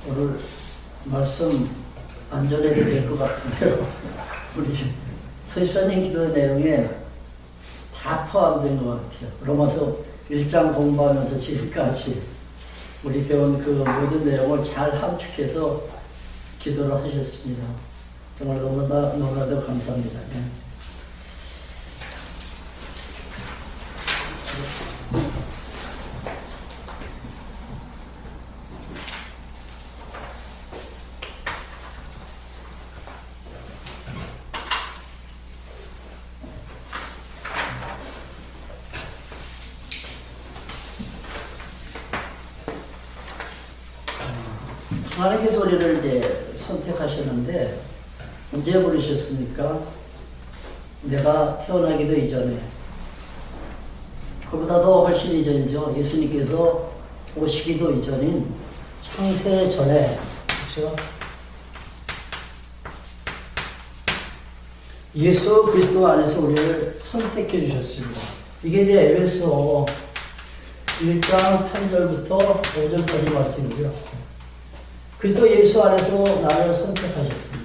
오늘 말씀 안 전해도 될 것 같은데요. 우리 서십사님 기도 내용에 다 포함된 것 같아요. 로마서 1장 공부하면서 지금까지 우리 배운 그 모든 내용을 잘 함축해서 기도를 하셨습니다. 정말 너무나도 감사합니다. 네. 하나님께서 우리를 이제 선택하셨는데 언제 부르셨습니까? 내가 태어나기도 이전에, 그보다도 훨씬 이전이죠. 예수님께서 오시기도 이전인 창세 전에, 그렇죠? 예수 그리스도 안에서 우리를 선택해 주셨습니다. 이게 이제 에베소 1장 3절부터 5절까지 말씀이죠. 그리스도 예수 안에서 나를 선택하셨습니다.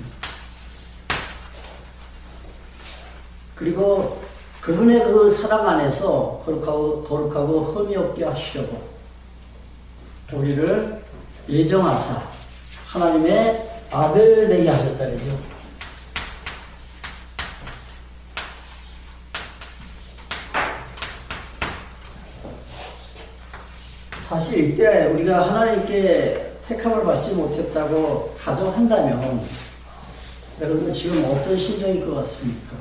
그리고 그분의 그 사랑 안에서 거룩하고 흠이 없게 하시려고 우리를 예정하사 하나님의 아들 되게 하셨다 그러죠. 사실 이때 우리가 하나님께 택함을 받지 못했다고 가정한다면 여러분 지금 어떤 심정일 것 같습니까?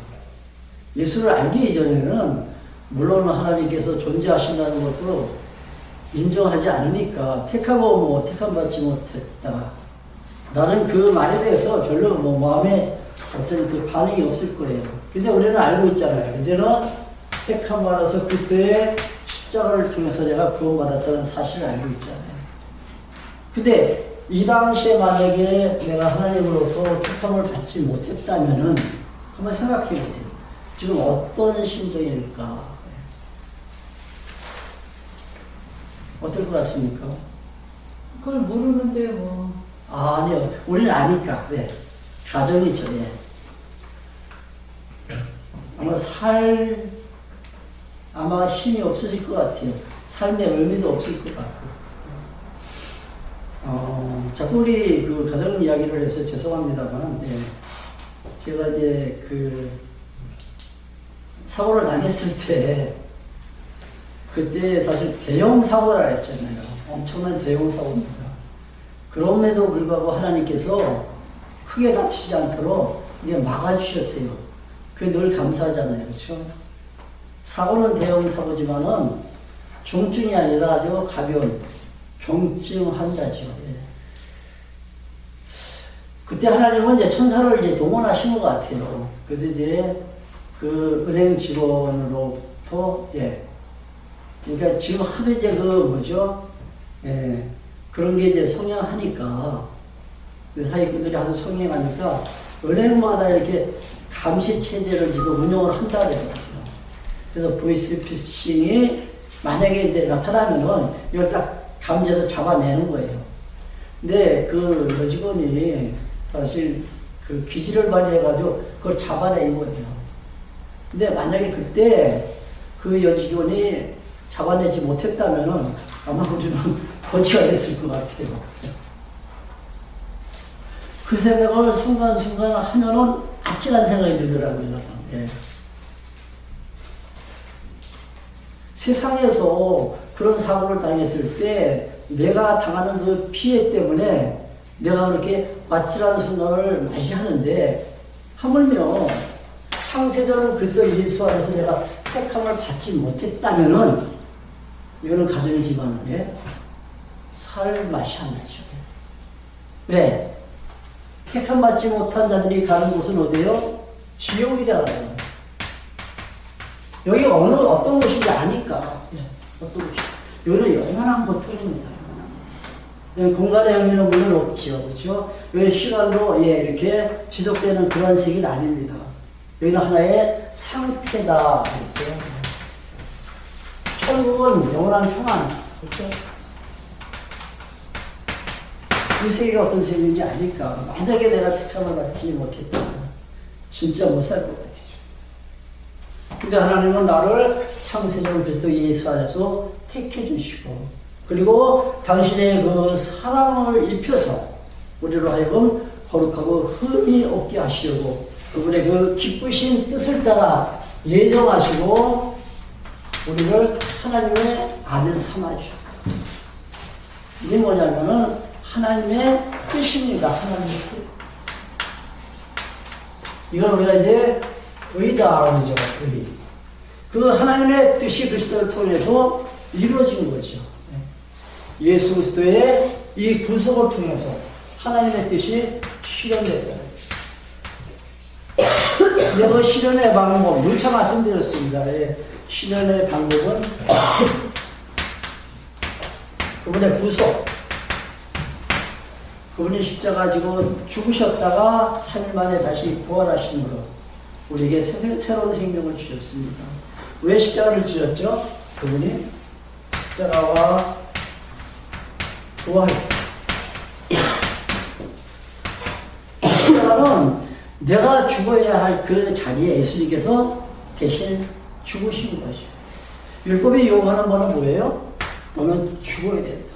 예수를 알기 이전에는 물론 하나님께서 존재하신다는 것도 인정하지 않으니까 택하고 뭐 택함 받지 못했다. 나는 그 말에 대해서 별로 뭐 마음에 어떤 그 반응이 없을 거예요. 근데 우리는 알고 있잖아요. 이제는 택함 받아서 그리스도의 십자가를 통해서 내가 구원받았다는 사실을 알고 있잖아요. 근데 이 당시에 만약에 내가 하나님으로부터 택함을 받지 못했다면은 한번 생각해 보세요. 지금 어떤 심정일까? 어떨 것 같습니까? 그걸 모르는데 뭐. 아니요. 우리는 아니까. 네. 가정이죠. 네. 아마 힘이 없어질 것 같아요. 삶의 의미도 없을 것 같고. 자꾸 우리 그 가정 이야기를 해서 죄송합니다만, 네. 제가 이제 그 사고를 당했을 때, 그때 사실 대형 사고라 했잖아요. 엄청난 대형 사고입니다. 그럼에도 불구하고 하나님께서 크게 다치지 않도록 이게 막아주셨어요. 그게 늘 감사하잖아요. 그렇죠? 사고는 대형 사고지만은 중증이 아니라 아주 가벼운 경증 환자죠. 예. 그때 하나님은 이제 천사를 이제 동원하신 것 같아요. 그래서 이제 그 은행 직원으로부터, 예. 그러니까 지금 하도 이제 그 뭐죠? 예. 그런 게 이제 성행하니까, 그 사기꾼들이 하도 성행하니까 은행마다 이렇게 감시 체제를 지금 운영을 한다 그러더라고요. 그래서 보이스피싱이 만약에 이제 나타나면은 이걸 딱 감지해서 잡아내는 거예요. 근데 그 여직원이 사실 그 기지를 발휘해가지고 그걸 잡아낸 거예요. 근데 만약에 그때 그 여직원이 잡아내지 못했다면은 아마 우리는 거치가 됐을 것 같아요. 그 생각을 순간순간 하면은 아찔한 생각이 들더라고요. 예. 세상에서 그런 사고를 당했을 때 내가 당하는 그 피해 때문에 내가 그렇게 아찔한 순간을 맞이하는데 하물며 창세전은 그리스도 예수 안에서 내가 택함을 받지 못했다면은 이거는 가정이지만 예? 살 맛이 안 나죠. 왜? 택함 받지 못한 자들이 가는 곳은 어디예요? 지옥이잖아요. 여기 어떤 곳인지 아니까. 예, 어떤 곳이. 여기는 영원한 고통입니다. 공간의 의미는 물론 없죠. 그렇죠? 여기 시간도 예, 이렇게 지속되는 그런 세계는 아닙니다. 여기는 하나의 상태다. 그렇죠? 천국은 영원한 평안. 그렇죠? 이 세계가 어떤 세계인지 아니까. 만약에 내가 택함을 받지 못했다. 진짜 못 살 것 같아요. 그러니까 하나님은 나를 창세전 그리스도 예수 안에서 택해 주시고, 그리고 당신의 그 사랑을 입혀서 우리로 하여금 거룩하고 흠이 없게 하시려고 그분의 그 기쁘신 뜻을 따라 예정하시고 우리를 하나님의 아들 삼아주셨다. 이게 뭐냐면은 하나님의 뜻입니다. 하나님의 뜻. 이걸 우리가 이제 의다 그러죠. 의. 그 하나님의 뜻이 그리스도를 통해서 이루어진 거죠. 예수 그리스도의 이 구속을 통해서 하나님의 뜻이 실현됐다. 그 실현의 방법, 누차 말씀드렸습니다. 실현의 방법은 그분의 구속, 그분이 십자가 지고 죽으셨다가 3일 만에 다시 부활하심으로 우리에게 새로운 생명을 주셨습니다. 왜 십자가를 지었죠? 그분이 십자가와 부활. 십자가는 내가 죽어야 할 그 자리에 예수님께서 대신 죽으신 거죠. 율법이 요구하는 바는 뭐예요? 너는 죽어야 된다.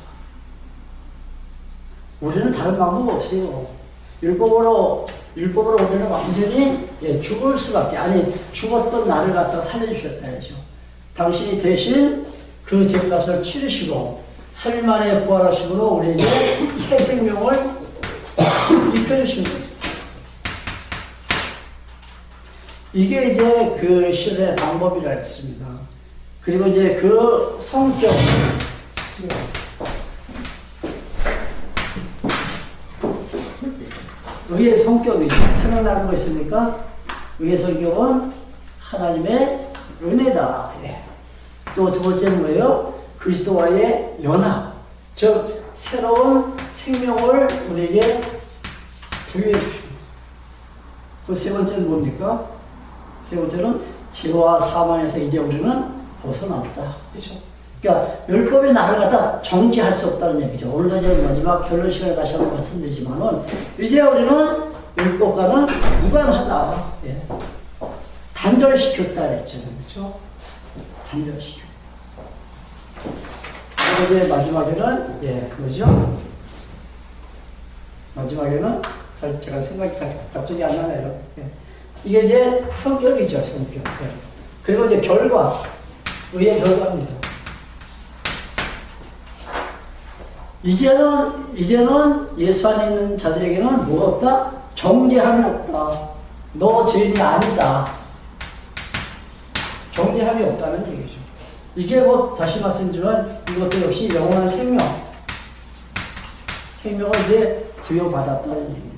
우리는 다른 방법 없어요. 율법으로 우리는 완전히 죽을 수밖에, 아니 죽었던 나를 갖다 살려주셨다 해야죠. 당신이 대신 그 죄값을 치르시고 3일 만에 부활하심으로 우리에게 새 생명을 입혀주신 거죠. 이게 이제 그 실의 방법이라 했습니다. 그리고 이제 그 성격, 의의 성격이죠. 생각나는 거 있습니까? 의의 성격은 하나님의 은혜다. 또 두 번째는 뭐예요? 그리스도와의 연합, 즉 새로운 생명을 우리에게 부여해 주십니다. 그 세 번째는 뭡니까? 세 번째는 죄와 사망에서 이제 우리는 벗어났다. 그렇죠? 그러니까 율법이 나를 갖다 정지할 수 없다는 얘기죠. 오늘도 이제 마지막 결론 시간에 다시 한번 말씀드리지만은 이제 우리는 율법과는 무관하다. 예. 단절시켰다 그랬죠. 그렇죠? 단절시켰다. 그리고 이제 마지막에는 그거죠. 마지막에는 제가 생각이 갑자기 안 나네요. 예. 이게 이제 성격이죠, 성격. 예. 그리고 이제 결과, 의의 결과입니다. 이제는 예수 안에 있는 자들에게는 뭐가 없다? 정죄함이 없다. 너 죄인이 아니다. 정죄함이 없다는 얘기죠. 이게 뭐 다시 말씀드리면 이것도 역시 영원한 생명을 이제 부여받았다는 얘기입니다.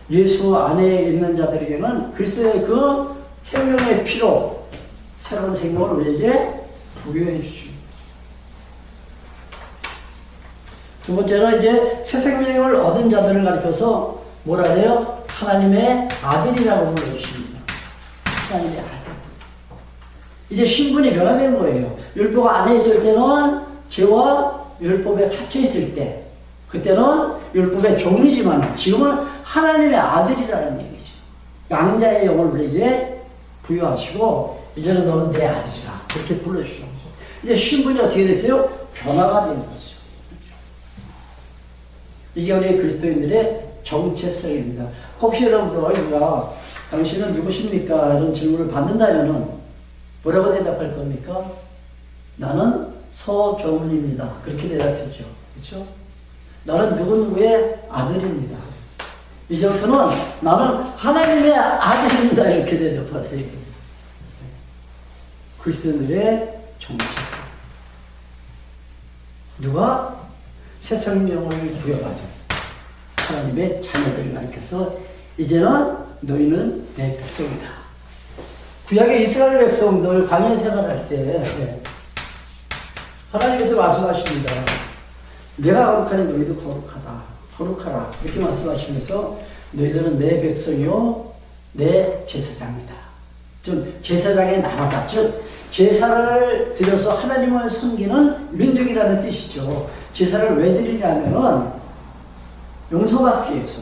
예수 안에 있는 자들에게는 그리스도의 그 생명의 피로 새로운 생명을 우리에게 부여해 주십니다. 두 번째는 이제 새 생명을 얻은 자들을 가리켜서 뭐라 해요? 하나님의 아들이라고 불러주십니다. 하나님의 아들. 이제 신분이 변화된 거예요. 율법 안에 있을 때는 죄와 율법에 갇혀 있을 때, 그때는 율법의 종이지만 지금은 하나님의 아들이라는 얘기죠. 양자의 영을 우리에게 부여하시고 이제는 너는 내 아들이라 그렇게 불러주시는 거죠. 이제 신분이 어떻게 됐어요? 변화가 된 거죠. 이게 우리 그리스도인들의 정체성입니다. 혹시 여러분들 우리가 당신은 누구십니까? 이런 질문을 받는다면은 뭐라고 대답할 겁니까? 나는 서정훈입니다. 그렇게 대답했죠. 그렇죠? 나는 누구누구의 아들입니다. 이제부터는 나는 하나님의 아들입니다. 이렇게 대답하세요. 그리스도인들의 정체성. 누가? 새 생명을 부여받은 하나님의 자녀들을 가리켜서 이제는 너희는 내 백성이다. 구약의 이스라엘 백성들 광야 생활할 때 하나님께서 말씀하십니다. 내가 거룩하니 너희도 거룩하다. 거룩하라. 이렇게 말씀하시면서 너희들은 내 백성이요 내 제사장이다. 좀 제사장의 나라다. 즉 제사를 드려서 하나님을 섬기는 민족이라는 뜻이죠. 제사를 왜 드리냐면은 용서받기 위해서.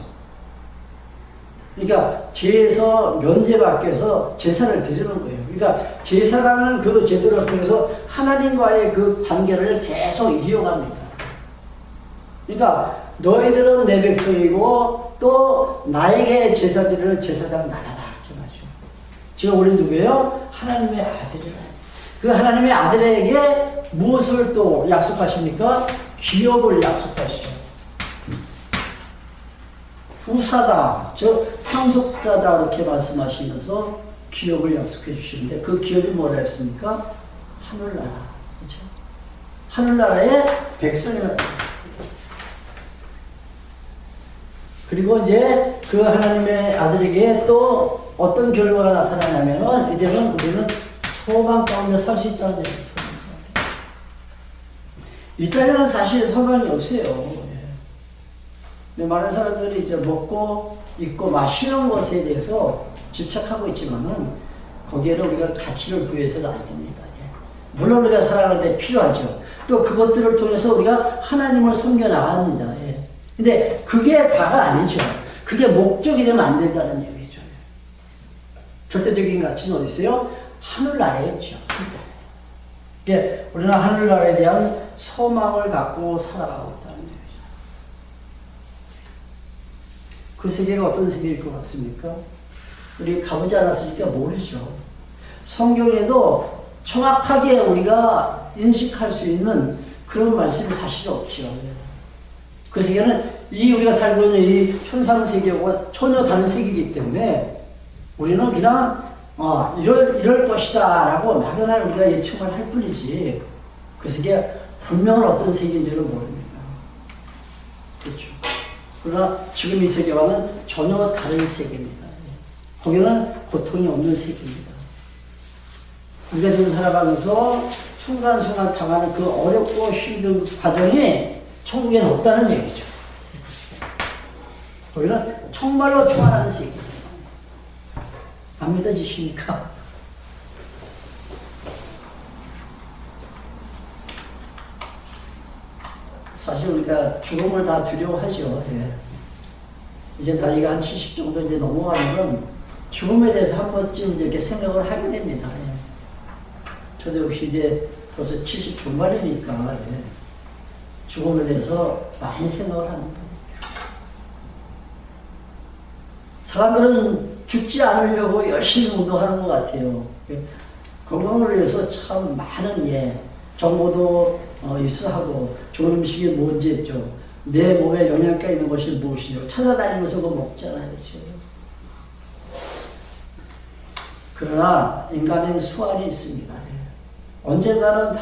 그러니까 죄에서 면제받기 위해서 제사를 드리는 거예요. 그러니까 제사라는 그 제도를 통해서 하나님과의 그 관계를 계속 이어갑니다. 그러니까 너희들은 내 백성이고 또 나에게 제사 드리는 제사장 나라다. 이렇게 말이죠. 지금 우리 누구예요? 하나님의 아들이라. 그 하나님의 아들에게 무엇을 또 약속하십니까? 기업을 약속하시죠. 후사다, 상속자다 이렇게 말씀하시면서 기업을 약속해 주시는데 그 기업이 뭐라 했습니까? 하늘나라. 그렇죠? 하늘나라의 백성이라. 그리고 이제 그 하나님의 아들에게 또 어떤 결과가 나타나냐면은 이제는 우리는 소망 가운데 살 수 있다는 얘기죠. 이 땅에는 사실 소망이 없어요. 많은 사람들이 이제 먹고 입고 마시는 것에 대해서 집착하고 있지만은 거기에는 우리가 가치를 부여해서는 안 됩니다. 물론 우리가 살아가는데 필요하죠. 또 그것들을 통해서 우리가 하나님을 섬겨 나갑니다. 근데 그게 다가 아니죠. 그게 목적이 되면 안 된다는 얘기죠. 절대적인 가치는 어디 있어요? 하늘나라에 있죠. 우리는 하늘나라에 대한 소망을 갖고 살아가고 있다는 얘기죠. 그 세계가 어떤 세계일 것 같습니까? 우리 가보지 않았으니까 모르죠. 성경에도 정확하게 우리가 인식할 수 있는 그런 말씀이 사실 없죠. 그 세계는 이 우리가 살고 있는 이 현상 세계와 전혀 다른 세계이기 때문에 우리는 그냥 이럴 것이다 라고 막연한 우리가 예측을 할 뿐이지 그 세계 분명한 어떤 세계인지는 모릅니다. 그렇죠. 그러나 지금 이 세계와는 전혀 다른 세계입니다. 거기는 고통이 없는 세계입니다. 우리가 지금 살아가면서 순간순간 당하는 그 어렵고 힘든 과정이 천국에는 없다는 얘기죠. 거기는 정말로 평안한 세계입니다. 안 믿어지십니까? 사실 우리가 죽음을 다 두려워하죠. 이제 나이가 한 70 정도 이제 넘어가면 죽음에 대해서 한 번쯤 이렇게 생각을 하게 됩니다. 저도 역시 이제 벌써 70 중반이니까 죽음에 대해서 많이 생각을 합니다. 사람들은 죽지 않으려고 열심히 운동하는 것 같아요. 건강을 위해서 참 많은 정보도 입수하고 좋은 음식이 뭔지 했죠. 내 몸에 영양가 있는 것이 무엇이죠. 찾아다니면서 그거 먹잖아요. 그렇죠? 그러나 인간의 수완이 있습니다. 언젠가는 다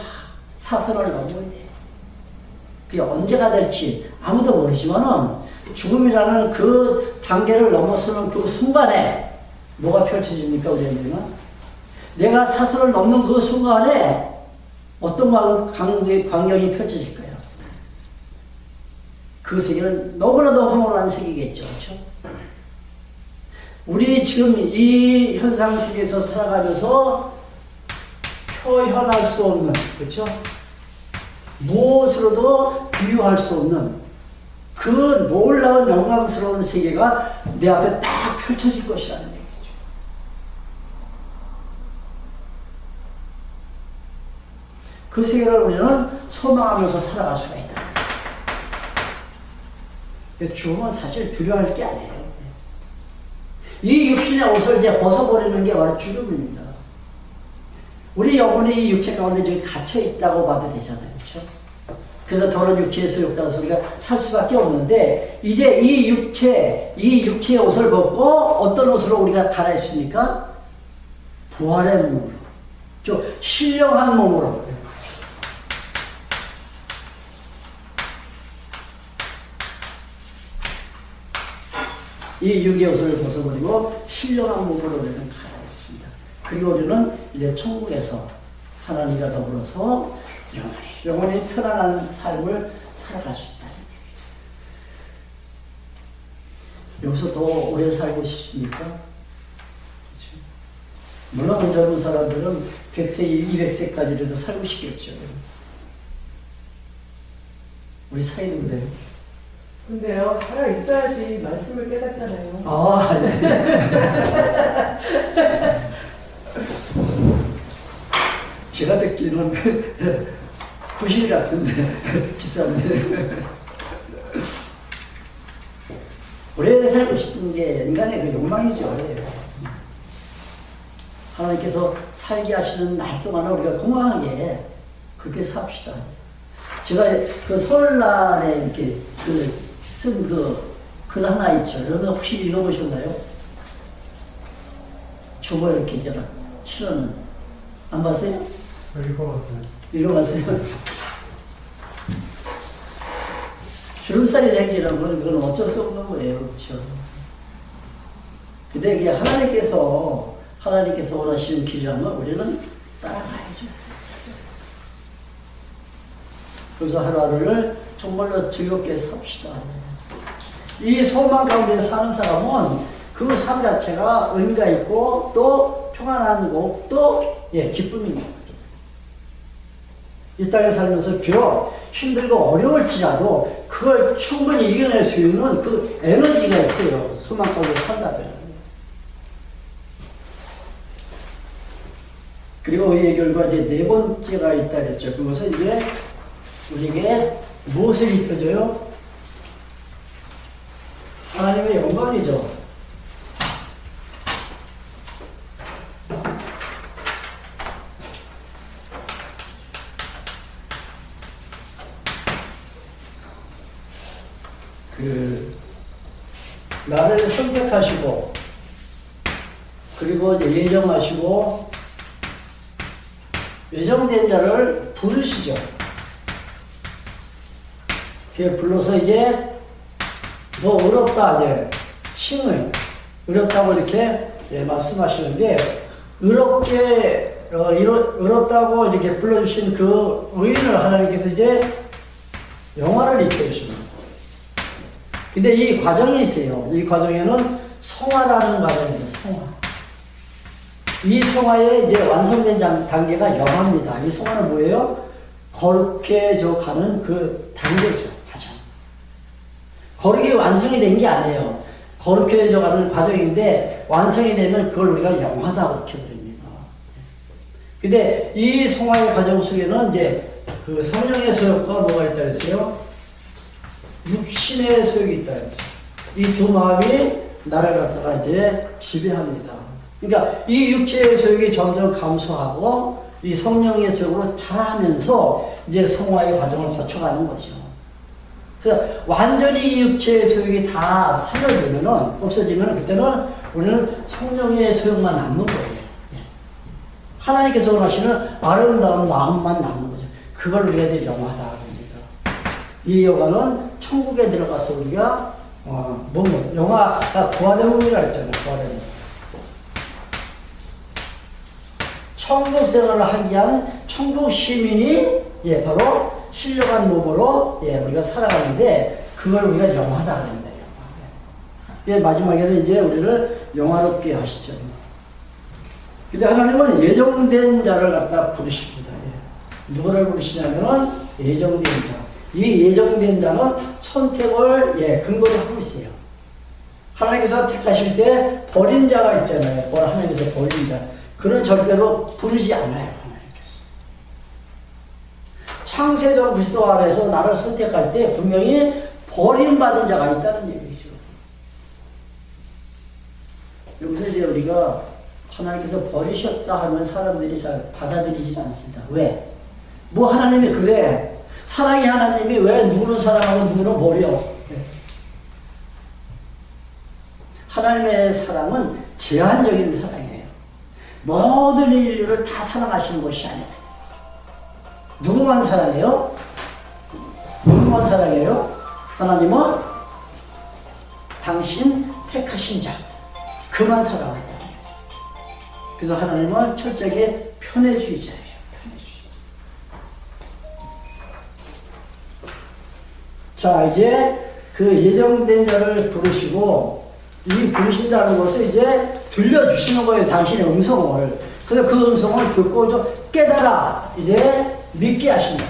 사선을 넘어야 돼. 그게 언제가 될지 아무도 모르지만은 죽음이라는 그 단계를 넘어서는 그 순간에 뭐가 펼쳐집니까? 우리에게는 내가 사선을 넘는 그 순간에 어떤 광경이 펼쳐질까요? 그 세계는 너무나도 황홀한 세계겠죠. 그렇죠? 우리 지금 이 현상 세계에서 살아가면서 표현할 수 없는, 그렇죠? 무엇으로도 비유할 수 없는 그 놀라운 영광스러운 세계가 내 앞에 딱 펼쳐질 것이라는 얘기죠. 그 세계를 우리는 소망하면서 살아갈 수가 있다. 죽음은 사실 두려워할 게 아니에요. 이 육신의 옷을 이제 벗어버리는 게 바로 죽음입니다. 우리 영혼이 이 육체 가운데 지금 갇혀 있다고 봐도 되잖아요. 그렇죠? 그래서 더러운 육체의 소욕당해서 우리가 살 수밖에 없는데 이제 이 육체의 옷을 벗고 어떤 옷으로 우리가 갈아입습니까? 부활의 몸으로, 좀 신령한 몸으로. 이 육의 옷을 벗어버리고 신령한 몸으로 우리는 갈아입습니다. 그리고 우리는 이제 천국에서 하나님과 더불어서 영원히 편안한 삶을 살아갈 수 있다는 얘기죠. 여기서 더 오래 살고 싶습니까? 그렇죠? 물론 우리 젊은 사람들은 100세, 200세까지라도 살고 싶겠죠. 우리 사이는 그래요. 근데요, 살아 있어야지 말씀을 깨닫잖아요. 아, 네. 제가 듣기는 구실 같은데, 지사님. 오래 살고 싶은 게 인간의 그 욕망이죠. 하나님께서 살게 하시는 날 동안은 우리가 건강하게 그렇게 삽시다. 제가 그 설날에 이렇게 쓴 글 하나 있죠. 여러분 혹시 읽어보셨나요? 주보 이렇게 있잖아. 실어는. 안 봤어요? 읽어봤어요. 읽어봤어요? 주름살이 생기는 건 그건 어쩔 수 없는 거예요. 그렇죠? 근데 이게 하나님께서 원하시는 길이라면 우리는 따라가야죠. 그래서 하루하루를 정말로 즐겁게 삽시다. 이 소망 가운데 사는 사람은 그 삶 자체가 의미가 있고 또 평안한 거 또 기쁨이 있는 거죠. 이 땅에 살면서 비록 힘들고 어려울지라도 그걸 충분히 이겨낼 수 있는 그 에너지가 있어요. 소망 가운데 산다면. 그리고 이 결과 이제 네 번째가 있다 그랬죠. 그것은 이제 우리에게 무엇을 입혀줘요? 하나님의 영광이죠. 나를 선택하시고, 그리고 이제 예정된 자를 부르시죠. 불러서 이제 너 어렵다, 이제 칭을 어렵다고 이렇게 말씀하시는데, 어렵다고 이렇게 불러주신 그 의인을 하나님께서 이제 영화를 입혀주시는 거예요. 근데 이 과정이 있어요. 이 과정에는 성화라는 과정입니다. 성화. 이 성화의 이제 완성된 단계가 영화입니다. 이 성화는 뭐예요? 거룩해져 가는 그 단계죠. 과정. 거룩이 완성이 된 게 아니에요. 거룩해져 가는 과정인데 완성이 되면 그걸 우리가 영화다고 표현합니다. 근데 이 성화의 과정 속에는 이제 그 성령의 소욕과 뭐가 있다 그랬어요? 육신의 소욕이 있다 그랬죠. 이 두 마음이 나를 갖다가 이제 지배합니다. 그러니까 이 육체의 소욕이 점점 감소하고 이 성령의 소욕으로 자라면서 이제 성화의 과정을 거쳐가는 거죠. 그래서 완전히 이 육체의 소욕이 다 없어지면 그때는 우리는 성령의 소욕만 남는 거예요. 하나님께서 원하시는 아름다운 마음만 남는 거죠. 그걸 우리가 이제 영화다 합니다. 이 영화는 천국에 들어가서 우리가 영화가 부활의 몸이라 했잖아요. 부활의 몸. 천국 생활을 하기 위한 천국 시민이 바로 신령한 몸으로 우리가 살아가는데 그걸 우리가 영화다 합니다. 마지막에는 이제 우리를 영화롭게 하시죠. 근데 하나님은 예정된 자를 갖다 부르십니다. 누구를 부르시냐면은 예정된 자. 이 예정된 자는 선택을 근거로 하고 있어요. 하나님께서 택하실 때 버린 자가 있잖아요. 하나님께서 버린 자. 그는 절대로 부르지 않아요. 하나님께서. 창세전 그리스도 안에서 나를 선택할 때 분명히 버림받은 자가 있다는 얘기죠. 여기서 이제 우리가 하나님께서 버리셨다 하면 사람들이 잘 받아들이지 않습니다. 왜? 하나님이 그래. 사랑의 하나님이 왜 누구는 사랑하고 누구는 버려? 하나님의 사랑은 제한적인 사랑이에요. 모든 인류를 다 사랑하시는 것이 아니에요. 누구만 사랑해요? 누구만 사랑해요? 하나님은 당신 택하신 자, 그만 사랑한다. 그래서 하나님은 철저하게 편애주의자예요. 자, 이제 그 예정된 자를 부르시고, 이 부르신다는 것을 이제 들려주시는 거예요. 당신의 음성을. 그래서 그 음성을 듣고 좀 깨달아. 이제 믿게 하신다.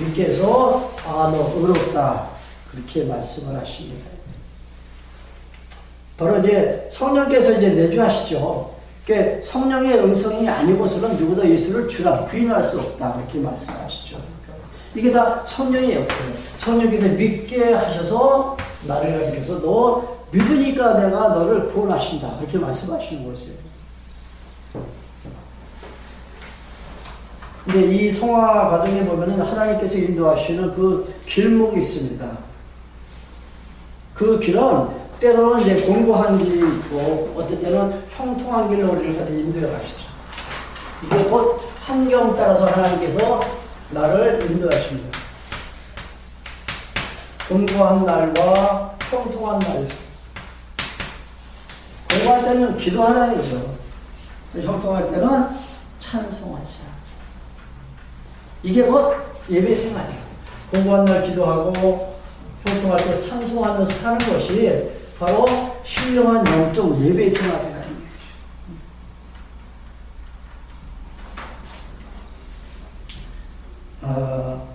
믿게 해서 아, 너 의롭다. 그렇게 말씀을 하십니다. 바로 이제 성령께서 이제 내주하시죠. 그러니까 성령의 음성이 아니고서는 누구도 예수를 주라 부인할 수 없다. 그렇게 말씀하시죠. 이게 다 성령의 역사예요. 성령께서 믿게 하셔서 나를 가리켜서 너 믿으니까 내가 너를 구원하신다. 그렇게 말씀하시는 거죠. 근데 이 성화 과정에 보면은 하나님께서 인도하시는 그 길목이 있습니다. 그 길은 때로는 이제 공고한 길이 있고, 어떤 때는 형통한 길로 우리를 인도해 가시죠. 이게 곧 환경 따라서 하나님께서 나를 인도하십니다. 공고한 날과 형통한 날. 공고할 때는 기도하라이죠. 형통할 때는 찬송하자. 이게 곧 예배 생활이에요. 공고한 날 기도하고 형통할 때 찬송하면서 사는 것이 바로 신령한 영적 예배 생활이라는 거죠.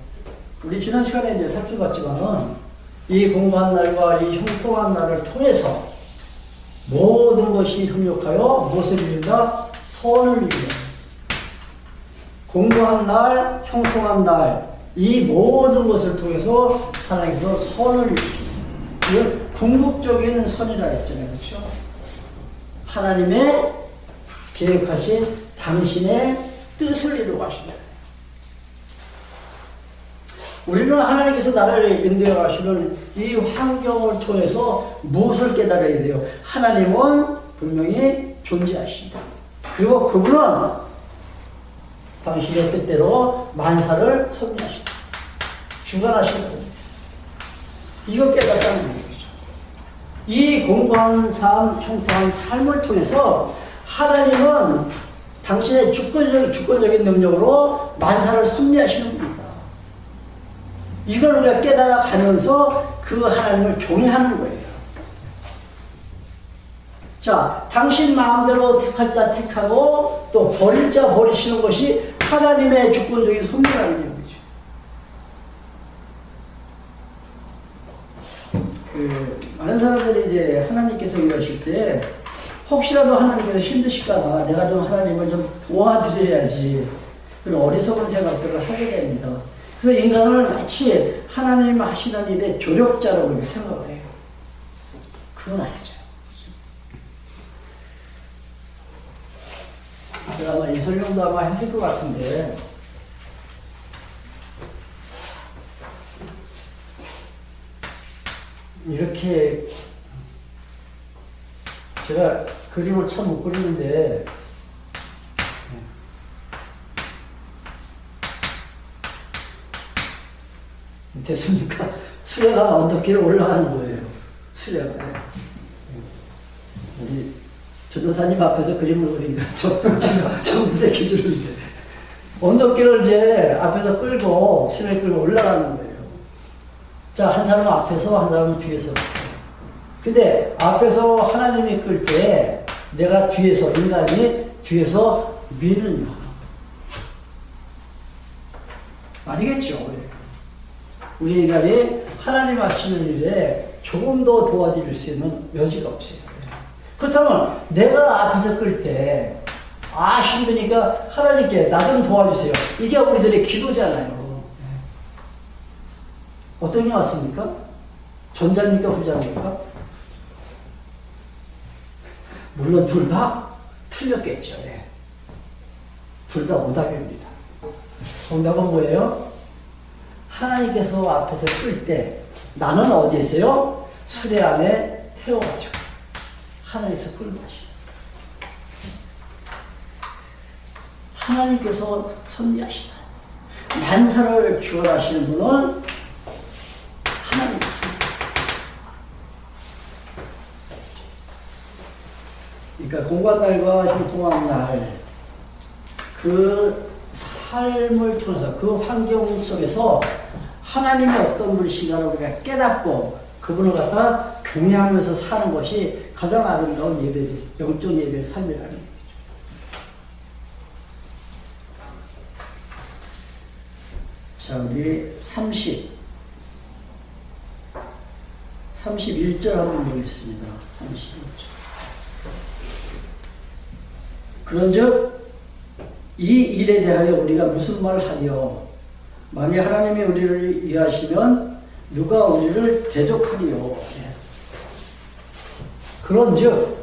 우리 지난 시간에 이제 살펴봤지만은 이 공고한 날과 이 형통한 날을 통해서 모든 것이 협력하여 무엇을 이룬다? 선을 이룬다. 공고한 날, 형통한 날, 이 모든 것을 통해서 하나님께서 선을 이루십니다. 이건 궁극적인 선이라 했잖아요. 그렇죠? 하나님의 계획하신 당신의 뜻을 이루어 가시다. 우리는 하나님께서 나를 인도해 가시는 이 환경을 통해서 무엇을 깨달아야 돼요? 하나님은 분명히 존재하신다. 그리고 그분은 당신의 뜻대로 만사를 섭리하신다. 주관하신다. 이거 깨닫다는 얘기죠. 이 공고한 삶, 형통한 삶을 통해서 하나님은 당신의 주권적인 능력으로 만사를 섭리하시는 분이다. 이걸 우리가 깨달아 가면서 그 하나님을 경외하는 거예요. 자, 당신 마음대로 택할 자 택하고 또 버릴 자 버리시는 것이 하나님의 주권적인 섭리라는 얘기죠. 많은 사람들이 이제 하나님께서 이러실 때 혹시라도 하나님께서 힘드실까봐 내가 좀 하나님을 좀 도와드려야지 그런 어리석은 생각들을 하게 됩니다. 그래서 인간을 마치 하나님 하시는 일의 조력자로 그렇게 생각을 해요. 그건 아니죠. 제가 아마 이 설명도 아마 했을 것 같은데, 이렇게 제가 그림을 참 못 그리는데, 됐습니까? 수레가 언덕길에 올라가는 거예요. 수레가. 우리 전도사님 앞에서 그림을 그리니까 좀 어색해지는데. 언덕길을 이제 앞에서 끌고, 수레를 끌고 올라가는 거예요. 자, 한 사람은 앞에서, 한 사람은 뒤에서. 근데 앞에서 하나님이 끌 때 내가 뒤에서, 인간이 뒤에서 미는 아니겠죠. 우리 인간이 하나님 하시는 일에 조금 더 도와드릴 수 있는 여지가 없어요. 그렇다면 내가 앞에서 끌 때 힘드니까 하나님께 나 좀 도와주세요. 이게 우리들의 기도잖아요. 어떤 게 왔습니까? 전자입니까? 후자입니까? 물론 둘 다 틀렸겠죠. 둘 다 오답입니다. 정답은 뭐예요? 하나님께서 앞에서 끌 때 나는 어디에 있어요? 수레 안에 태워가지고 하나님께서 끌고 가시죠. 하나님께서 섭리하시다. 만사를 주관하시는 분은 하나님입니다. 그러니까 공고한 날과 형통한 날, 그 삶을 통해서 그 환경 속에서 하나님의 어떤 분이신가를 우리가 깨닫고 그분을 갖다 경외하면서 사는 것이 가장 아름다운 예배지, 영적 예배의 삶이라는 얘기죠. 자, 우리 30 31절 한번 보겠습니다. 31절. 그런즉 이 일에 대하여 우리가 무슨 말을 하리요? 만일 하나님이 우리를 위하시면 누가 우리를 대적하리요? 그런즉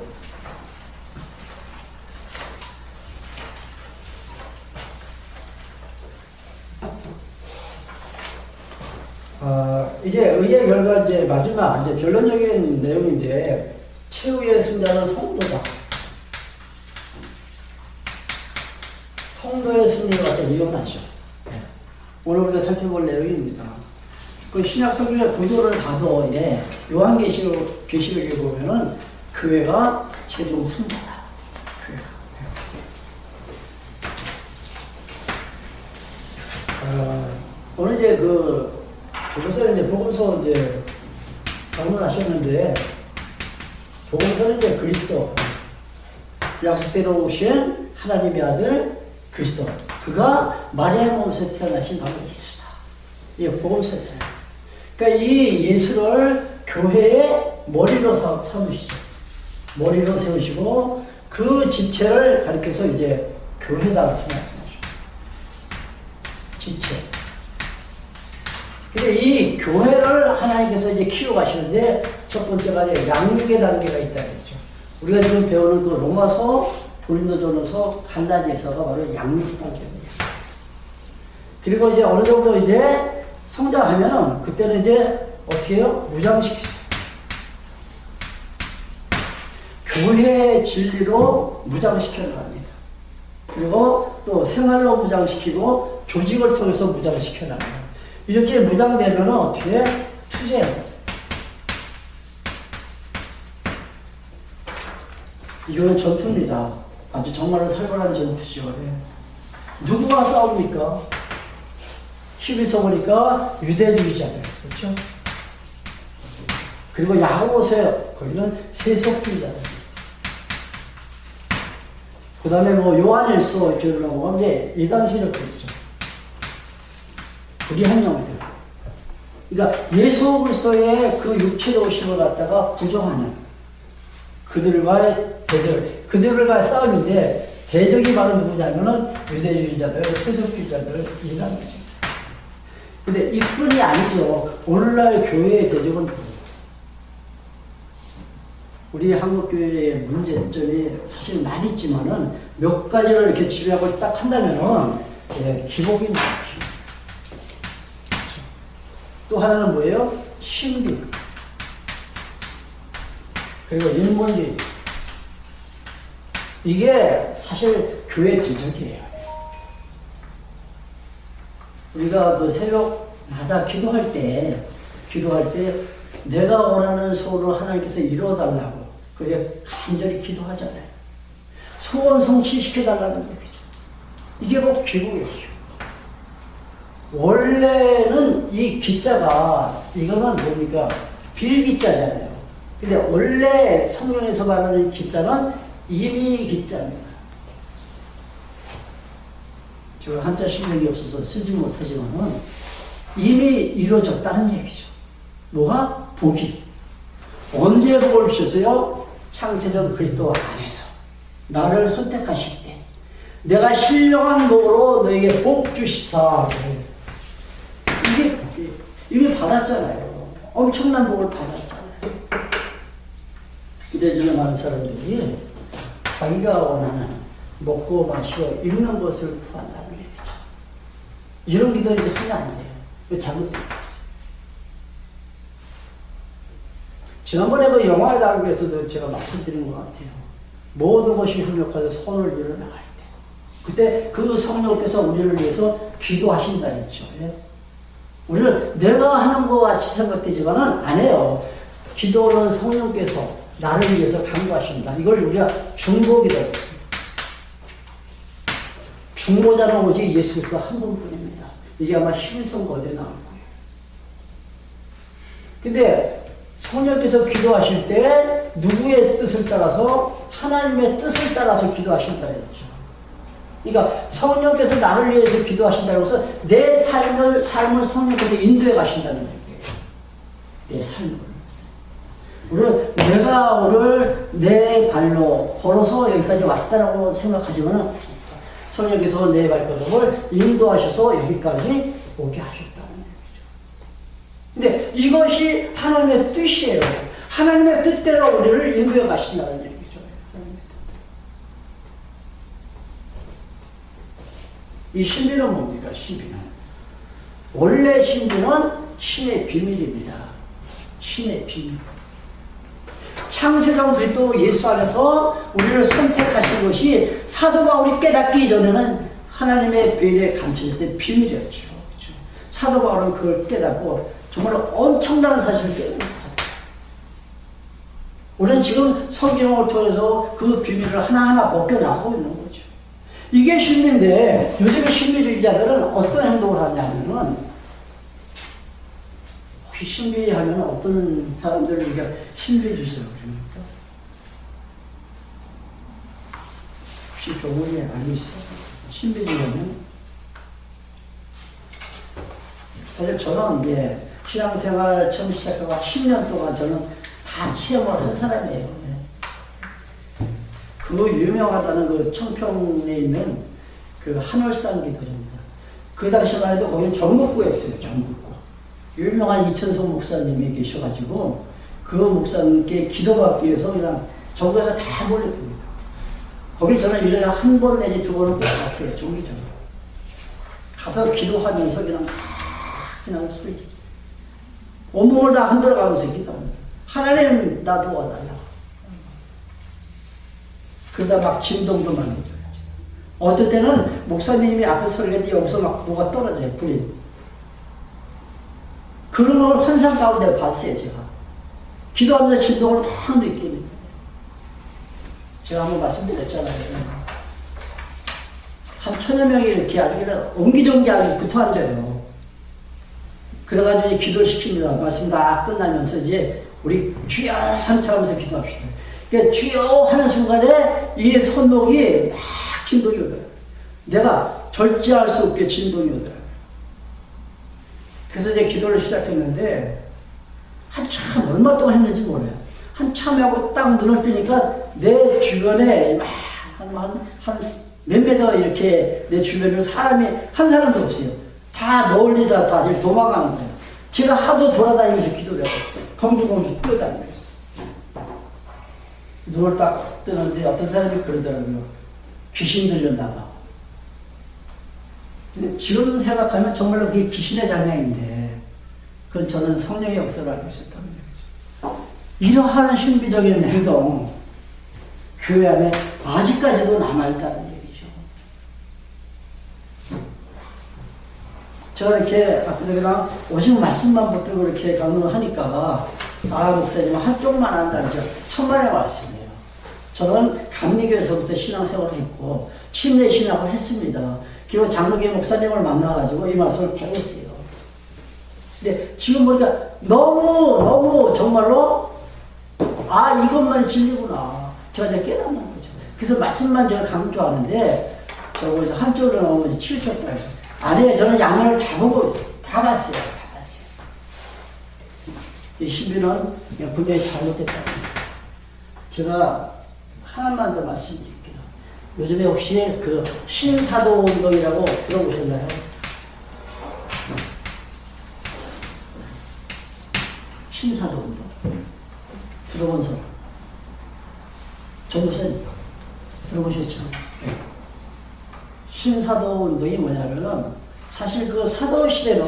이제 의의 결과 이제 마지막 이제 결론적인 내용인데 최후의 승자는 성도다. 성도의 승리를 갖다 이용하죠. 오늘 우리가 살펴볼 내용입니다. 그 신약 성경의 구조를 봐도 요한계시록에 보면은 교회가 최종 승자다. 오늘 이제 보고서 이제 복음서 이제 방문하셨는데 복음서는 이제 그리스도 약속대로 오신 하나님의 아들 그리스도 그가 마리아 몸에서 태어나신 바로 예수다. 이게 복음서잖아요. 그러니까 이 예수를 교회의 머리로 삼으시죠. 머리로 세우시고 그 지체를 가리켜서 이제 교회다 이렇게 말씀하시죠. 지체. 근데 이 교회를 하나님께서 이제 키워가시는데 첫 번째가 이제 양육의 단계가 있다 그랬죠. 우리가 지금 배우는 그 로마서, 고린도전서, 갈라디아서가 바로 양육 단계입니다. 그리고 이제 어느 정도 이제 성장하면은 그때는 이제 어떻게 해요? 무장시키죠. 교회의 진리로 무장시켜 나갑니다. 그리고 또 생활로 무장시키고 조직을 통해서 무장시켜 나갑니다. 이렇게 무장되면 어떻게 해? 투쟁. 이거는 전투입니다. 아주 정말로 살벌한 전투죠. 누구와 싸웁니까? 힘이 보니까 유대주의자들. 그렇죠? 그리고 야고보세요. 거기는 세속주의자들. 그 다음에 요한일서 이렇게 올라오면 이제 이단 세력들이죠. 우리 한영들. 그러니까 예수 그리스도의 그 육체로우심을 갖다가 부정하는 그들과의 대적, 그들과의 싸움인데 대적이 바로 누구냐면은 유대주의자들, 세속주의자들 이단이죠. 근데 이뿐이 아니죠. 오늘날 교회의 대적은 누구예요? 우리 한국교회의 문제점이 사실 많이 있지만은 몇 가지를 이렇게 지략을 딱 한다면은 기복이 많죠. 또 하나는 뭐예요? 신비. 그리고 인본주의. 이게 사실 교회 대적이에요. 우리가 그 새벽마다 기도할 때 내가 원하는 소원을 하나님께서 이루어달라고 그게 간절히 기도하잖아요. 소원 성취시켜달라는 얘기죠. 이게 곧 기도예요. 원래는 이 기자가 이거는 뭡니까? 빌기자잖아요. 근데 원래 성경에서 말하는 기자는 이미 기자입니다. 저 한자 실력이 없어서 쓰지 못하지만은 이미 이루어졌다는 얘기죠. 뭐가? 복이. 언제 복을 주셨어요? 창세전 그리스도 안에서. 나를 선택하실 때. 내가 신령한 복으로 너에게 복 주시사. 이게 복이에요. 이미 받았잖아요. 엄청난 복을 받았잖아요. 이래저래 많은 사람들이 자기가 원하는 먹고 마시고 입는 것을 구한다는 얘기죠. 이런 기도 이제 하면 안 돼요. 이거 잘못돼요. 지난번에 그 영화에 나오기 위해서도 제가 말씀드린 것 같아요. 모든 것이 협력해서 선을 이루어 나갈 때. 그때 그 성령께서 우리를 위해서 기도하신다 했죠. 우리는 내가 하는 것 같이 생각되지만은 안 해요. 기도는 성령께서 나를 위해서 강구하신다. 이걸 우리가 중보기도. 중보자는 오직 예수 그리스도 한 분뿐입니다. 이게 아마 신성 거대에 나올 거예요. 근데 성령께서 기도하실 때 누구의 뜻을 따라서 하나님의 뜻을 따라서 기도하신다 했죠. 그러니까 성령께서 나를 위해서 기도하신다고 해서 내 삶을 성령께서 인도해 가신다는 얘기예요. 내 삶을. 우리는 내가 오늘 내 발로 걸어서 여기까지 왔다라고 생각하지만 성령께서 내 발걸음을 인도하셔서 여기까지 오게 하셨다는 얘기죠. 근데 이것이 하나님의 뜻이에요. 하나님의 뜻대로 우리를 인도해 가신다는 얘기죠. 이 신비는 뭡니까? 신비는 원래 신비는 신의 비밀입니다. 신의 비밀. 창세전 그리스도 예수 안에서 우리를 선택하신 것이 사도 바울이 깨닫기 전에는 하나님의 배려에 감춰질 때 비밀이었죠. 그렇죠? 사도 바울은 그걸 깨닫고 정말 엄청난 사실을 깨닫습니다. 우리는 지금 성경을 통해서 그 비밀을 하나하나 벗겨나가고 있는 거죠. 이게 신비인데 요즘에 신비주의자들은 어떤 행동을 하냐면은 혹시 신비하면 어떤 사람들을 우리가 신비주의라고 그럽니까? 혹시 교훈이 알고 있어요? 신비주의하면 사실 저는 신앙생활 처음 시작하고 10년 동안 저는 다 체험을 한 사람이에요. 그 유명하다는 그 청평에 있는 그 하늘산 기도입니다. 그 당시만 해도 거기 전국구였어요. 전국구. 유명한 이천성 목사님이 계셔가지고 그 목사님께 기도받기 위해서 그냥 전국에서 다 몰려듭니다. 거기 저는 1년에 한 번 내지 2번은 꼭 갔어요. 정기적으로. 가서 기도하면서 그냥 소리지. 온몸을 다 흔들어가면서 기도합니다. 하나님 나 도와달라고. 그러다 막 진동도 많이 줘요. 어떨 때는 목사님이 앞에 설계지 여기서 막 뭐가 떨어져요. 불이. 그런 걸 환상 가운데 봤어요. 제가. 기도하면서 진동을 막 느낍니다. 제가 한번 말씀드렸잖아요. 한 1000여 명이 이렇게 아주 그냥 옹기종기 아주 붙어 앉아요. 그래가지고 이제 기도를 시킵니다. 말씀 다 끝나면서 이제 우리 주여 삼차하면서 기도합시다. 그러니까 주여 하는 순간에 이 손목이 막 진동이 오더라고요. 내가 절제할 수 없게 진동이 오더라고요. 그래서 이제 기도를 시작했는데 한참 얼마 동안 했는지 몰라요. 한참 하고 딱 눈을 뜨니까 내 주변에 막 한 몇 미터 이렇게 내 주변에 사람이 한 사람도 없어요. 다 멀리 다 이렇게 도망가는 거예요. 제가 하도 돌아다니면서 기도를 해요. 검주검주 뛰어다니면서. 눈을 딱 뜨는데 어떤 사람이 그러더라고요. 귀신 들렸나 봐. 근데 지금 생각하면 정말로 그게 귀신의 장면인데 그건 저는 성령의 역사를 알고 있었다는 얘기죠. 이러한 신비적인 행동 교회 안에 아직까지도 남아있다는 얘기죠. 제가 이렇게 그냥 오직 말씀만 붙들고 이렇게 강론하니까 목사님 한쪽만 한다죠. 천만의 말씀이에요. 저는 감리교에서부터 신앙생활을 했고 침례 신학을 했습니다. 그리고 장로교 목사님을 만나가지고 이 말씀을 배웠어요. 근데 지금 보니까 너무 정말로 이것만이 진리구나. 제가 이제 깨닫는 거죠. 그래서 말씀만 제가 강조하는데 저거 한쪽으로 나오면 치우쳤다 해서 아니에요. 저는 양면을 다 보고 다 봤어요. 이 신비는 그냥 분명히 잘못됐다. 제가 하나만 더 말씀드릴게요. 요즘에 혹시 그 신사도 운동이라고 들어보셨나요? 신사도 운동. 들어본 사람. 전도사님. 들어보셨죠? 네. 신사도 운동이 뭐냐면은 사실 그 사도 시대는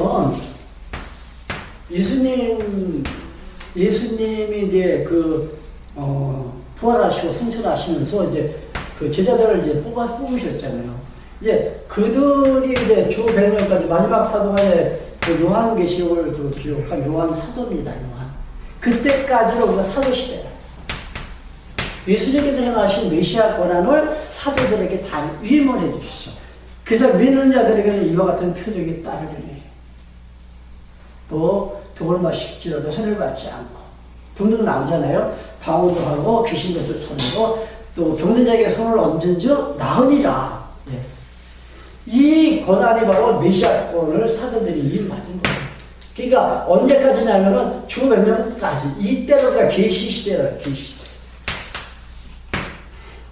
예수님이 이제 부활하시고 승천하시면서 이제 그 제자들을 이제 뽑으셨잖아요. 이제 그들이 이제 주 100년까지 마지막 사도간에 그 요한계시록을 기록한 요한 사도입니다. 요한. 그때까지로 우리가 사도 시대다. 예수님께서 행하신 메시아 권한을 사도들에게 다 위임을 해주시죠. 그래서 믿는 자들에게는 이와 같은 표적이 따르리니 또 독을 마실지라도 해를 받지 않고 등등 나오잖아요. 방언도 하고 귀신도 쫓아내고 또 병든 자에게 손을 얹은 즉 나으니라. 이 권한이 바로 메시아 권을 사도들이 위임받은 거예요. 그러니까 언제까지냐면은 주 몇 년까지 이때가 계시시대라 계시시대.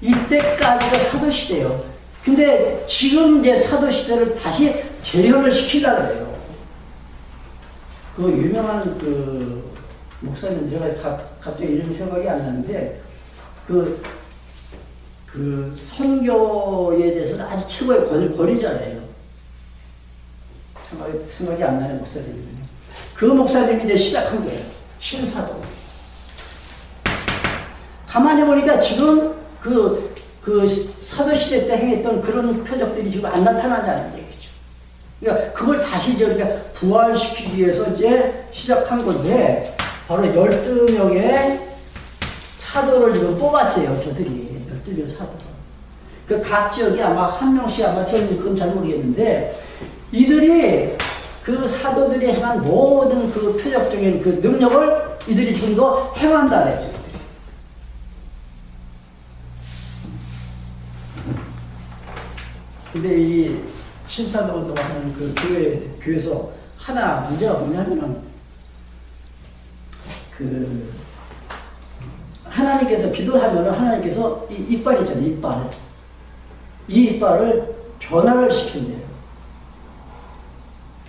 이때까지가 사도시대요. 근데 지금 이제 사도시대를 다시 재현을 시키려고 해요. 그 유명한 그 목사님, 제가 갑자기 이름이 생각이 안 나는데, 그 선교에 대해서는 아주 최고의 권위자예요. 생각이 안 나는 목사님이에요. 그 목사님이 이제 시작한 거예요. 신사도. 가만히 보니까 지금 그 사도시대 때 행했던 그런 표적들이 지금 안 나타난다는 얘기죠. 그러니까 그걸 다시 저희가 부활시키기 위해서 이제 시작한 건데, 바로 12명의 사도를 지금 뽑았어요, 저들이. 12명 사도. 그 각 지역에 아마 한 명씩 아마 세웠는지 그건 잘 모르겠는데, 이들이 그 사도들이 행한 모든 그 표적적인 그 능력을 이들이 지금도 행한다 그랬죠. 근데 이 신사도 운동하는 그 교회에서 하나 문제가 뭐냐면은 그 하나님께서 기도를 하면은 하나님께서 이 이빨 있잖아요, 이빨. 이 이빨을 변화를 시킨대요.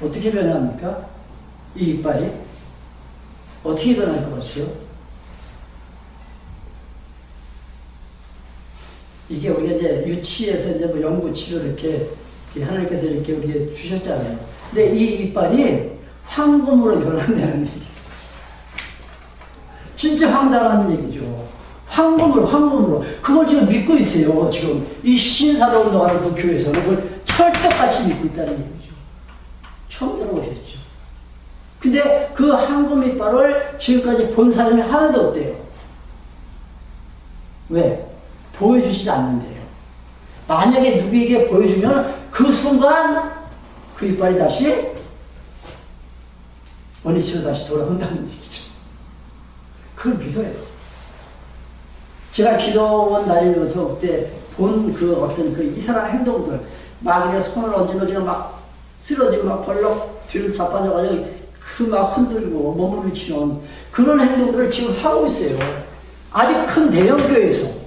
어떻게 변합니까? 이 이빨이 어떻게 변할 것 같아요? 이게 우리가 이제 유치에서 이제 뭐 연구 치료 이렇게 하나님께서 이렇게 우리에게 주셨잖아요. 근데 이 이빨이 황금으로 변한다는 얘기. 진짜 황당한 얘기죠. 황금으로. 그걸 지금 믿고 있어요. 지금 이 신사도 운동하는 그 교회에서는 그걸 철석같이 믿고 있다는 얘기죠. 처음 들어보셨죠. 근데 그 황금 이빨을 지금까지 본 사람이 하나도 없대요. 왜? 보여주시지 않는데요. 만약에 누구에게 보여주면 그 순간 그 이빨이 다시 원위치로 다시 돌아온다는 얘기죠. 그걸 믿어요. 제가 기도원 다니면서 그때 본 그 어떤 그 이상한 행동들, 막 이렇게 손을 얹어가지고 막 쓰러지고 막 벌럭 뒤로 자빠져가지고 그 막 흔들고 몸을 미치는 그런 행동들을 지금 하고 있어요. 아주 큰 대형 교회에서.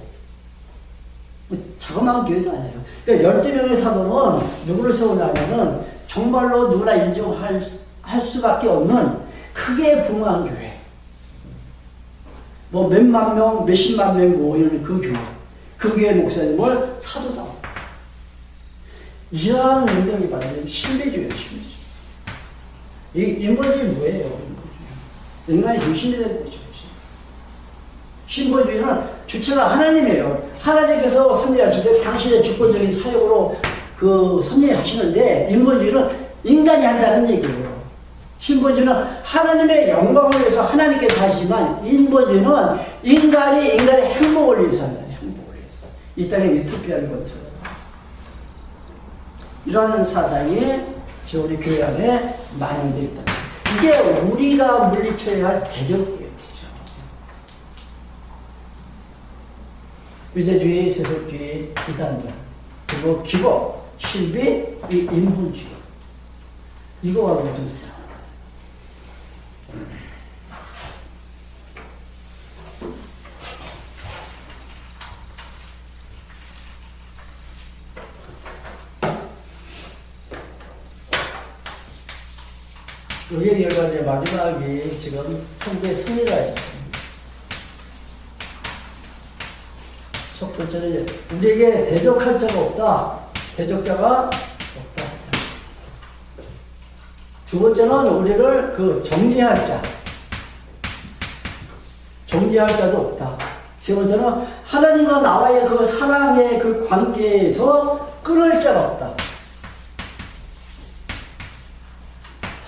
자그마한 교회도 아니에요. 그러니까 12명의 사도는 누구를 세우냐면은 정말로 누구나 인정할 수밖에 없는 크게 부흥한 교회. 뭐 몇만 명, 몇십만 명 모이는 그 교회. 그 교회 목사님을 사도다. 이러한 능력이 받는 신비주의예요, 신비주의. 이 인본주의 뭐예요? 인간이 중심이 되는 거죠. 신본주의는 주체가 하나님이에요. 하나님께서 섭리하실 때 당신의 주권적인 사역으로 그 섭리하시는데, 인본주의는 인간이 한다는 얘기예요. 신본주의는 하나님의 영광을 위해서 하나님께서 하시지만, 인본주의는 인간의 행복을 위해서 한다. 행복을 위해서. 이 땅에 유토피아를 건설해요. 이러한 사상이 우리 교회 안에 만연되어 있다. 이게 우리가 물리쳐야 할 대적이에요. 유대주의, 세속주의, 이단들, 그리고 기복, 신비, 이 인본주의. 이거와 모두 있어요. 여기 이제 마지막이 지금 성도의 승리가 있습니다. 첫 번째는 우리에게 대적할 자가 없다. 대적자가 없다. 두 번째는 우리를 정죄할 자. 정죄할 자도 없다. 세 번째는 하나님과 나와의 그 사랑의 그 관계에서 끊을 자가 없다.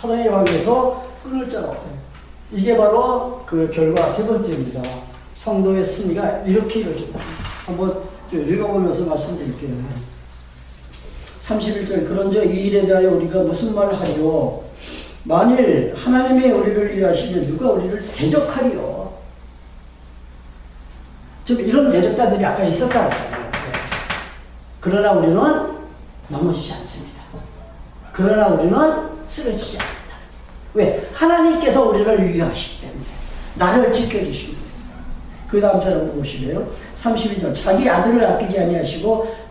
사랑의 관계에서 끊을 자가 없다. 이게 바로 그 결과 세 번째입니다. 성도의 승리가 이렇게 이루어진다. 한번 읽어보면서 말씀드릴게요. 31절, 그런즉 이 일에 대하여 우리가 무슨 말을 하리요? 만일 하나님이 우리를 위하시면 누가 우리를 대적하리요? 지금 이런 대적자들이 아까 있었다고 했잖아요. 그러나 우리는 넘어지지 않습니다. 그러나 우리는 쓰러지지 않는다. 왜? 하나님께서 우리를 위하시기 때문에. 나를 지켜주시기 때문에. 그 다음 절을 보시래요. 32절. 자기 아들을 아끼지 아니하시고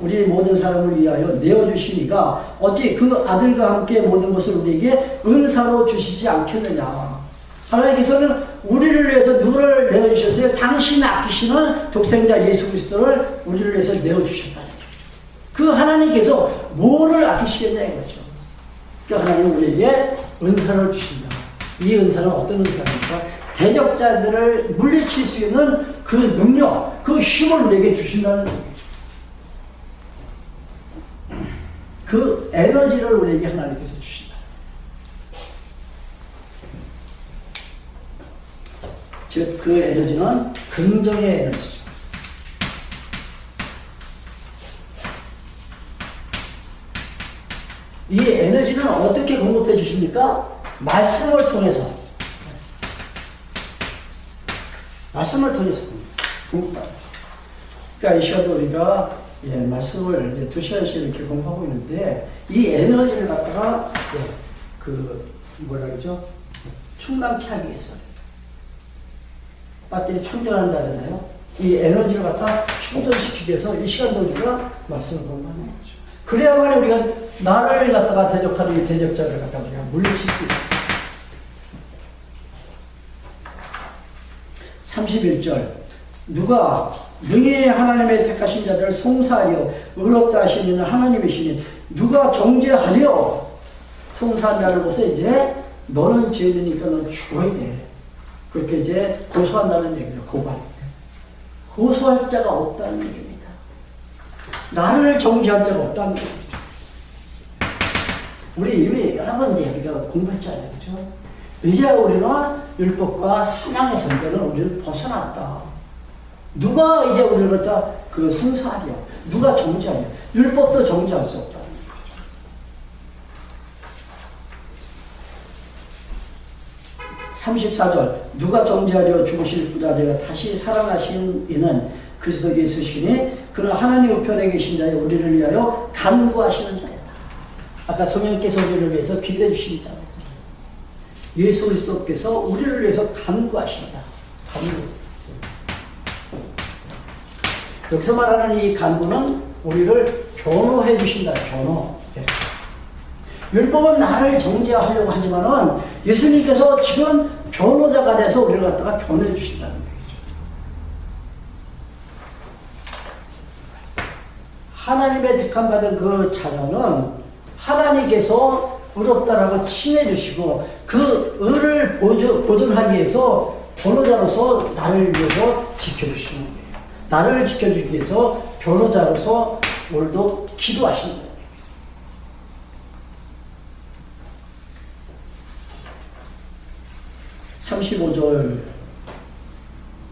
우리 모든 사람을 위하여 내어주시니까 어찌 그 아들과 함께 모든 것을 우리에게 은사로 주시지 않겠느냐. 하나님께서는 우리를 위해서 누구를 내어주셨어요? 당신 아끼시는 독생자 예수 그리스도를 우리를 위해서 내어주셨다는 거죠. 그 하나님께서 뭐를 아끼시겠냐 이거죠. 그러니까 하나님은 우리에게 은사를 주신다. 이 은사는 어떤 은사입니까? 대적자들을 물리칠 수 있는 그 능력, 그 힘을 우리에게 주신다는 얘기죠. 그 에너지를 우리에게 하나님께서 주신다. 즉, 그 에너지는 긍정의 에너지죠. 이 에너지는 어떻게 공급해 주십니까? 말씀을 통해서. 말씀을 통해서 공부합니다. 그러니까 이 시간도 우리가 말씀을 2시간씩 이렇게 공부하고 있는데 이 에너지를 갖다가 뭐라 그러죠? 충만케 하기 위해서 배터리 충전한다 그러나요? 이 에너지를 갖다 충전시키기 위해서 이 시간도 우리가 말씀을 공부하는 거죠. 그래야만 우리가 나를 갖다가 대적하는 이 대적자를 갖다가 우리가 물리칠 수 있습니다. 31절. 누가 능히 하나님의 택하신 자들을 송사하려 의롭다 하시는 하나님이시니 누가 정죄하려 송사한 자를 보세요. 이제 너는 죄인이니까 너는 죽어야 돼. 그렇게 이제 고소한다는 얘기죠. 고소할 자가 없다는 얘기입니다. 나를 정죄할 자가 없다는 얘기죠. 우리 이미 여러 번 이제 우리가 공부했잖아요. 그죠? 이제 우리는 율법과 사망의 선대는 우리를 벗어났다. 누가 이제 우리를 갖다 송사하려? 누가 정죄하려? 율법도 정죄할 수 없다. 34절. 누가 정죄하려 죽으실 부자되어 다시 살아나신 이는 그리스도 예수시니 그는 하나님 우편에 계신 자여 우리를 위하여 간구하시는 자였다. 아까 성령께서 우리를 위해서 기도해 주신 자였다. 예수 그리스도께서 우리를 위해서 간구하신다. 간구. 여기서 말하는 이 간구는 우리를 변호해 주신다. 변호. 율법은 나를 정죄하려고 하지만은 예수님께서 지금 변호자가 돼서 우리를 갖다가 변호해 주신다는 얘기죠. 하나님의 택함 받은 그 자녀는 하나님께서 의롭다라고 칭해 주시고 그 의를 보존하기 위해서 변호자로서 나를 위해서 지켜주시는 거예요. 나를 지켜주기 위해서 변호자로서 오늘도 기도하시는 거예요. 35절.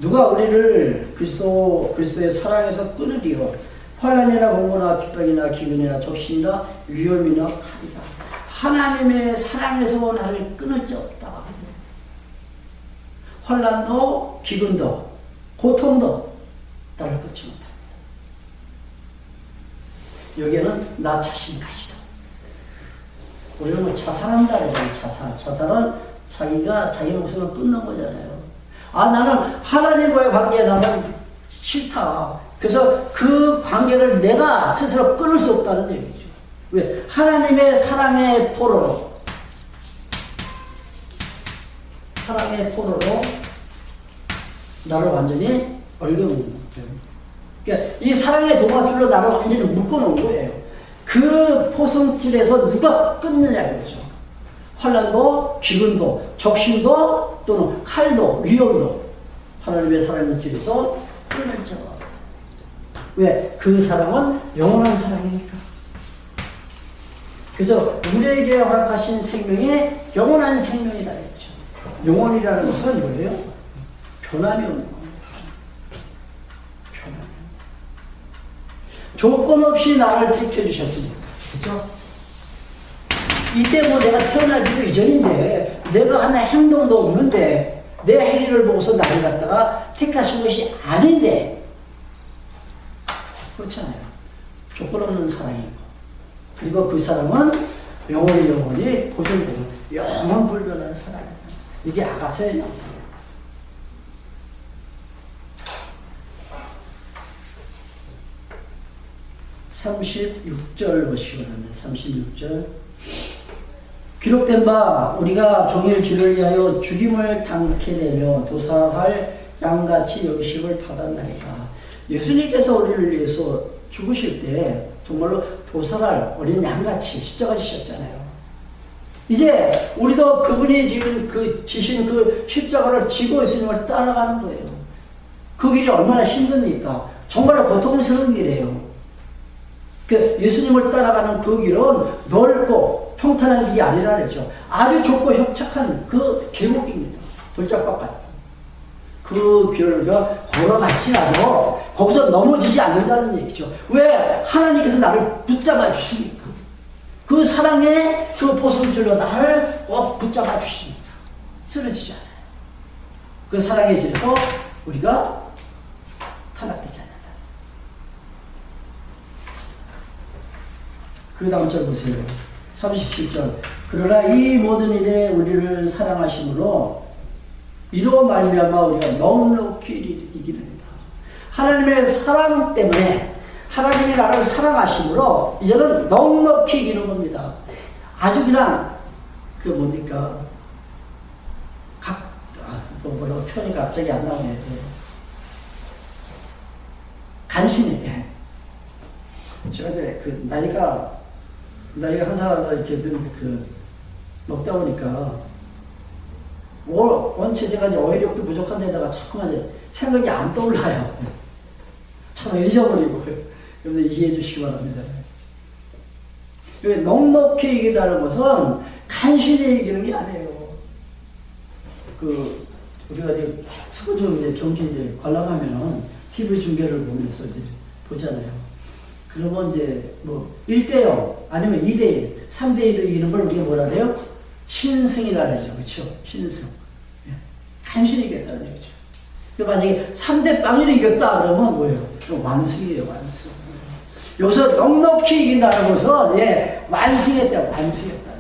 누가 우리를 그리스도의 사랑에서 끊으리요? 환난이나 공고나 핍박이나 기근이나 적신이나 위험이나 칼이라. 하나님의 사랑에서 나를 끊을 자 없다. 환난도 기근도 고통도 나를 끊지 못합니다. 여기에는 나 자신까지도. 우리는 뭐 자살한다 그러잖아요. 자살은 자기가 자기 목숨을 끊는 거잖아요. 아, 나는 하나님과의 관계에 나는 싫다. 그래서 그 관계를 내가 스스로 끊을 수 없다는 얘기죠. 왜? 하나님의 사랑의 포로로 나를 완전히 얽어놓는 거예요. 그러니까 이 사랑의 동아줄로 나를 완전히 묶어놓은 거예요. 그 포성질에서 누가 끊느냐 이거죠. 환난도, 기근도, 적신도, 또는 칼도, 위험도 하나님의 사랑의 길에서 끊을 자가 없다. 왜? 그 사랑은 영원한 사랑이니까. 그래서 우리에게 허락하신 생명이 영원한 생명이라 했죠. 영원이라는 것은 뭐예요? 변함이 없는 겁니다. 변함이. 조건 없이 나를 택해 주셨습니다. 그죠? 이때 뭐 내가 태어나기도 이전인데 내가 하나 행동도 없는데 내 행위를 보고서 나를 갖다가 택하신 것이 아닌데 그렇잖아요. 조건 없는 사랑이고 그리고 그 사람은 영원히 보존되는 영원 불변하는 사랑이다. 이게 아가서의 영성이에요. 36절 보시기 바랍니다. 36절. 기록된 바 우리가 종일 주를 위하여 죽임을 당케 되며 도사할 양같이 여기심을 받았나이다. 예수님께서 우리를 위해서 죽으실 때 정말로 도살할 어린 양같이 십자가 지셨잖아요. 이제 우리도 그분이 지금 지신 그 십자가를 지고 예수님을 따라가는 거예요. 그 길이 얼마나 힘듭니까? 정말 고통스러운 길이에요. 그 예수님을 따라가는 그 길은 넓고 평탄한 길이 아니라 그랬죠. 아주 좁고 협착한 그 계곡입니다. 돌짝밭 같은. 그 길을 우리가 걸어갔지라도 거기서 넘어지지 않는다는 얘기죠. 왜? 하나님께서 나를 붙잡아 주십니까? 그 사랑의 그 보석줄로 나를 꼭 붙잡아 주십니다. 쓰러지지 않아요. 그 사랑의 줄에서 우리가 탈락되지 않는다. 그 다음 절 보세요. 37절. 그러나 이 모든 일에 우리를 사랑하심으로 이로 말미암아 우리가 넉넉히 이기는다. 하나님의 사랑 때문에 하나님이 나를 사랑하심으로 이제는 넉넉히 이기는 겁니다. 아주 그냥 그 뭡니까 뭐라고 표현이 갑자기 안 나오네. 간신히. 제가 이제 그 나이가 항상 이렇게 늘 먹다 보니까 원체 제가 이제 어휘력도 부족한 데다가 자꾸만 이제 생각이 안 떠올라요. 참 잊어버리고. 여러분들 이해해 주시기 바랍니다. 여기 넉넉히 이기다는 것은 간신히 이기는 게 아니에요. 우리가 이제 수고중 이제 경기 이제 관람하면은 TV 중계를 보면서 이제 보잖아요. 그러면 이제 뭐 1대0 아니면 2대1, 3대1로 이기는 걸 우리가 뭐라 그래요? 신승이라 그러죠. 그렇죠? 신승. 간신히 이겼다는 얘기죠. 만약에 3대0로 이겼다 그러면 뭐예요? 완승이에요, 완승. 여기서 넉넉히 이긴다는 것은 완승했다, 완승했다.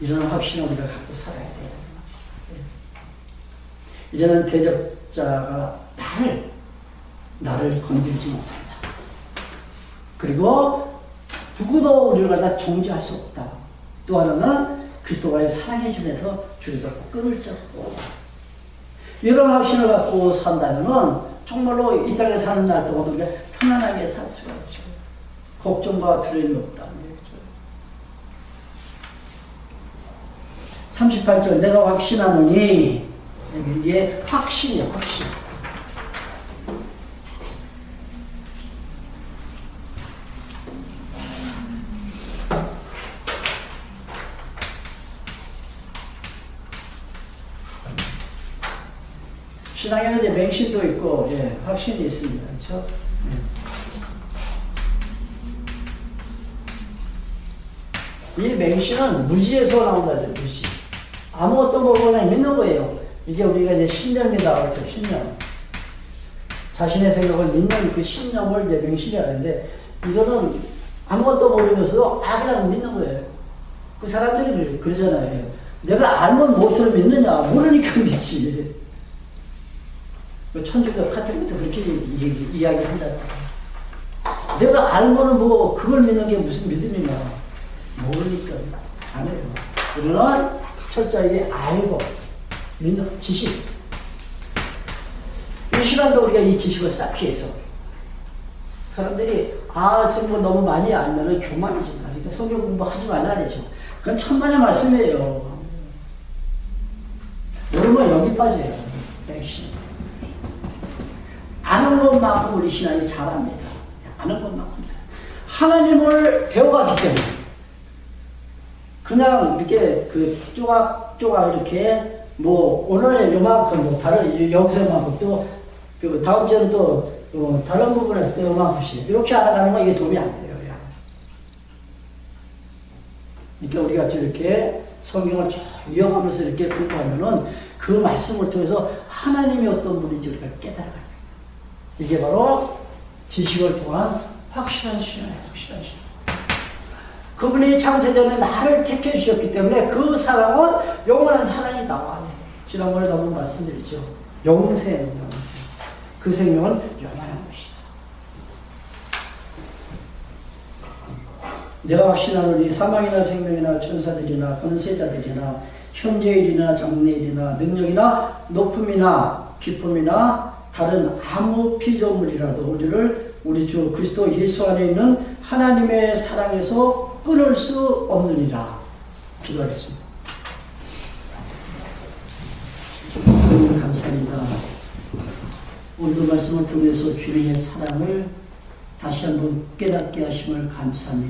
이런 확신을 우리가 갖고 살아야 돼요. 이제는 대적자가 나를 건들지 못한다. 그리고 누구도 우리를 갖다 정죄할 수 없다. 또 하나는 그리스도와의 사랑의 줄에서 끊을 자 없다. 이런 확신을 갖고 산다면은 정말로 이 땅에 사는 날 동안 우리가 편안하게 살 수가 있죠. 걱정과 두려움이 없다는 얘기죠. 38절 내가 확신하노니 이게 확신이에요. 확신. 신앙에는 이제 맹신도 있고, 확신이 있습니다. 그렇죠? 이 맹신은 무지에서 나온 거죠, 무지. 아무것도 모르고 그냥 믿는 거예요. 이게 우리가 이제 신념이다, 그렇죠? 신념. 자신의 생각을 믿는 그 신념을 이제 맹신이라 하는데, 이거는 아무것도 모르면서도 그냥 믿는 거예요. 그 사람들이 그러잖아요. 내가 알면 못으로 믿느냐? 모르니까 믿지. 천주교 카톨릭에서 그렇게 이야기한다. 내가 알면은 뭐 그걸 믿는 게 무슨 믿음이냐. 모르니까 안 해요. 우리는 철저히 알고 믿는 지식. 이 시간도 우리가 이 지식을 쌓기 위해서 사람들이 성경 너무 많이 알면은 교만이지. 그러니까 성경 공부하지 말라 그러죠. 그건 천만의 말씀이에요. 모르면 여기 빠져요. 백신. 아는 것만큼 우리 신앙이 잘합니다. 아는 것만큼. 하나님을 배워가기 때문에. 그냥 이렇게 쪼각쪼각 이렇게 오늘 요만큼 다른 여기서 요만큼 또 다음 주에는 또 다른 부분에서 또 요만큼씩 이렇게 알아가는 건 이게 도움이 안 돼요. 그러니까 우리가 이렇게 성경을 쭉 이어가면서 이렇게 공부하면은 그 말씀을 통해서 하나님이 어떤 분인지 우리가 깨달아가요. 이게 바로 지식을 통한 확실한 신앙이에요. 확실한 신앙. 그분이 창세전에 나를 택해 주셨기 때문에 그 사랑은 영원한 사랑이 나와야 돼요. 지난번에도 한번 말씀드렸죠. 영생. 그 생명은 영원한 것이다. 내가 확신하노니 사망이나 생명이나 천사들이나 권세자들이나 현재일이나 장래일이나 능력이나 높음이나 기쁨이나 다른 아무 피조물이라도 우리를 우리 주 그리스도 예수 안에 있는 하나님의 사랑에서 끊을 수 없느니라. 기도하겠습니다. 하나님 감사합니다. 오늘 말씀을 통해서 주님의 사랑을 다시 한번 깨닫게 하심을 감사합니다.